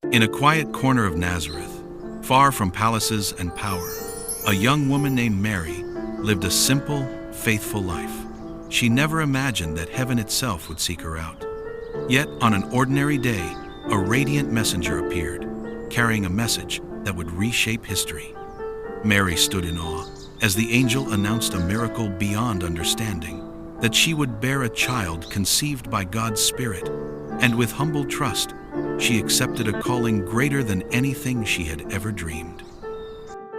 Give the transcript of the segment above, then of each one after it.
In a quiet corner of Nazareth, far from palaces and power, a young woman named Mary lived a simple, faithful life. She never imagined that heaven itself would seek her out. Yet, on an ordinary day, a radiant messenger appeared, carrying a message that would reshape history. Mary stood in awe as the angel announced a miracle beyond understanding, that she would bear a child conceived by God's Spirit, and with humble trust, she accepted a calling greater than anything she had ever dreamed.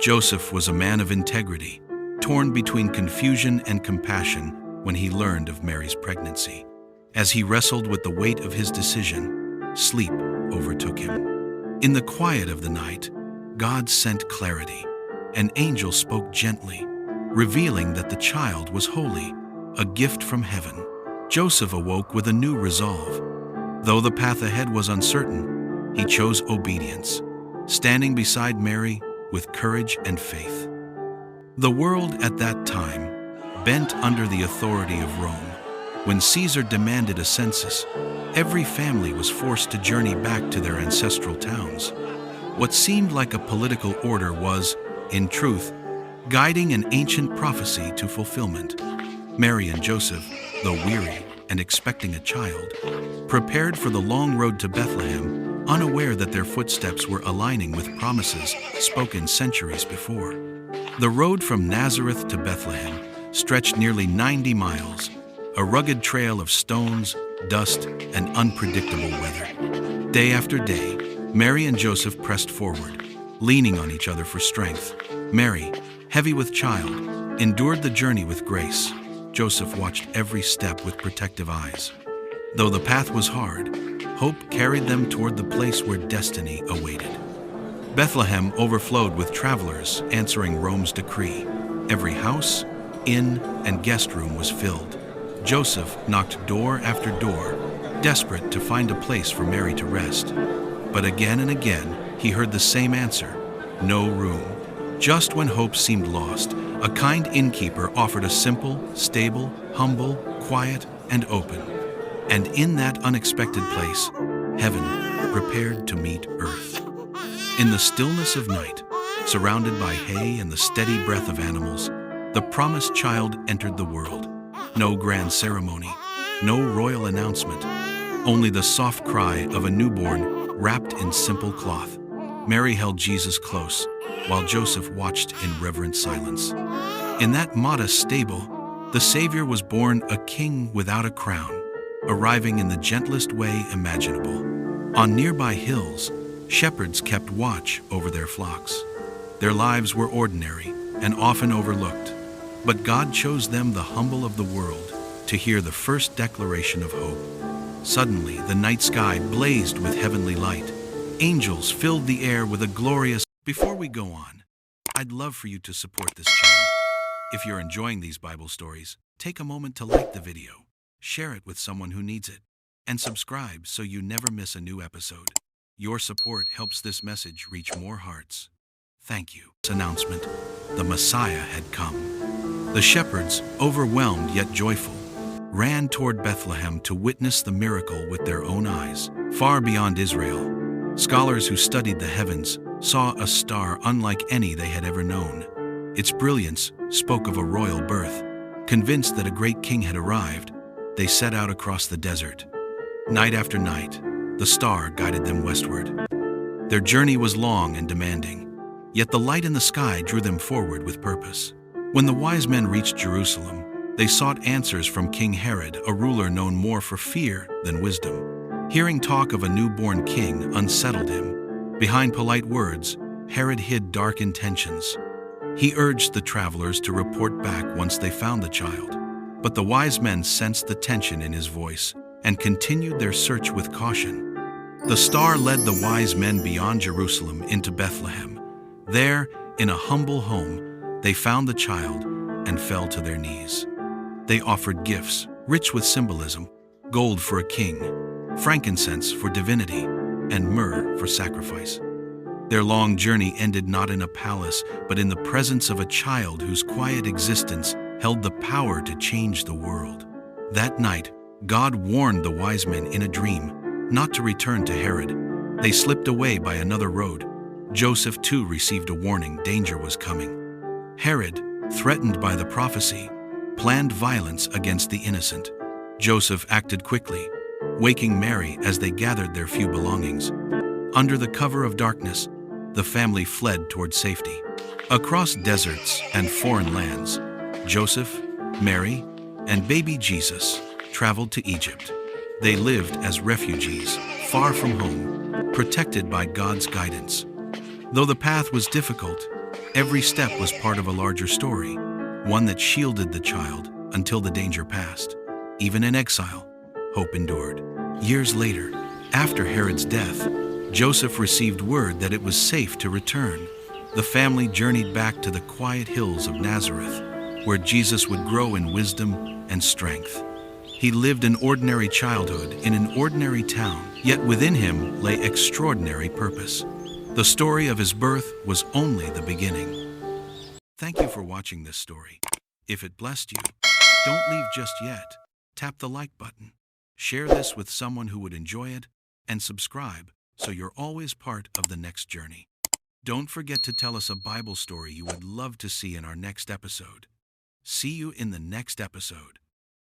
Joseph was a man of integrity, torn between confusion and compassion when he learned of Mary's pregnancy. As he wrestled with the weight of his decision, sleep overtook him. In the quiet of the night, God sent clarity. An angel spoke gently, revealing that the child was holy, a gift from heaven. Joseph awoke with a new resolve. Though the path ahead was uncertain, he chose obedience, standing beside Mary with courage and faith. The world at that time bent under the authority of Rome. When Caesar demanded a census, every family was forced to journey back to their ancestral towns. What seemed like a political order was, in truth, guiding an ancient prophecy to fulfillment. Mary and Joseph, though weary and expecting a child, prepared for the long road to Bethlehem, unaware that their footsteps were aligning with promises spoken centuries before. The road from Nazareth to Bethlehem stretched nearly 90 miles, a rugged trail of stones, dust, and unpredictable weather. Day after day, Mary and Joseph pressed forward, leaning on each other for strength. Mary, heavy with child, endured the journey with grace. Joseph watched every step with protective eyes. Though the path was hard, hope carried them toward the place where destiny awaited. Bethlehem overflowed with travelers answering Rome's decree. Every house, inn, and guest room was filled. Joseph knocked door after door, desperate to find a place for Mary to rest. But again and again, he heard the same answer: no room. Just when hope seemed lost, a kind innkeeper offered a simple, stable, humble, quiet, and open. And in that unexpected place, heaven prepared to meet earth. In the stillness of night, surrounded by hay and the steady breath of animals, the promised child entered the world. No grand ceremony, no royal announcement, only the soft cry of a newborn wrapped in simple cloth. Mary held Jesus close, while Joseph watched in reverent silence. In that modest stable, the Savior was born a king without a crown, arriving in the gentlest way imaginable. On nearby hills, shepherds kept watch over their flocks. Their lives were ordinary and often overlooked, but God chose them, the humble of the world, to hear the first declaration of hope. Suddenly, the night sky blazed with heavenly light. Angels filled the air with a glorious... Before we go on, I'd love for you to support this channel. If you're enjoying these Bible stories, take a moment to like the video, share it with someone who needs it, and subscribe so you never miss a new episode. Your support helps this message reach more hearts. Thank you. This announcement: the Messiah had come. The shepherds, overwhelmed yet joyful, ran toward Bethlehem to witness the miracle with their own eyes. Far beyond Israel, scholars who studied the heavens saw a star unlike any they had ever known. Its brilliance spoke of a royal birth. Convinced that a great king had arrived, they set out across the desert. Night after night, the star guided them westward. Their journey was long and demanding, yet the light in the sky drew them forward with purpose. When the wise men reached Jerusalem, they sought answers from King Herod, a ruler known more for fear than wisdom. Hearing talk of a newborn king unsettled him. Behind polite words, Herod hid dark intentions. He urged the travelers to report back once they found the child. But the wise men sensed the tension in his voice and continued their search with caution. The star led the wise men beyond Jerusalem into Bethlehem. There, in a humble home, they found the child and fell to their knees. They offered gifts, rich with symbolism: gold for a king, frankincense for divinity, and myrrh for sacrifice. Their long journey ended not in a palace, but in the presence of a child whose quiet existence held the power to change the world. That night, God warned the wise men in a dream not to return to Herod, They slipped away by another road. Joseph too received a warning danger was coming. Herod, threatened by the prophecy, planned violence against the innocent. Joseph acted quickly, waking Mary as they gathered their few belongings. Under the cover of darkness, the family fled toward safety. Across deserts and foreign lands, Joseph, Mary, and baby Jesus traveled to Egypt. They lived as refugees, far from home, protected by God's guidance. Though the path was difficult, every step was part of a larger story, one that shielded the child until the danger passed. Even in exile, hope endured. Years later, after Herod's death, Joseph received word that it was safe to return. The family journeyed back to the quiet hills of Nazareth, where Jesus would grow in wisdom and strength. He lived an ordinary childhood in an ordinary town, yet within him lay extraordinary purpose. The story of his birth was only the beginning. Thank you for watching this story. If it blessed you, don't leave just yet. Tap the like button. Share this with someone who would enjoy it, and subscribe so you're always part of the next journey. Don't forget to tell us a Bible story you would love to see in our next episode. See you in the next episode.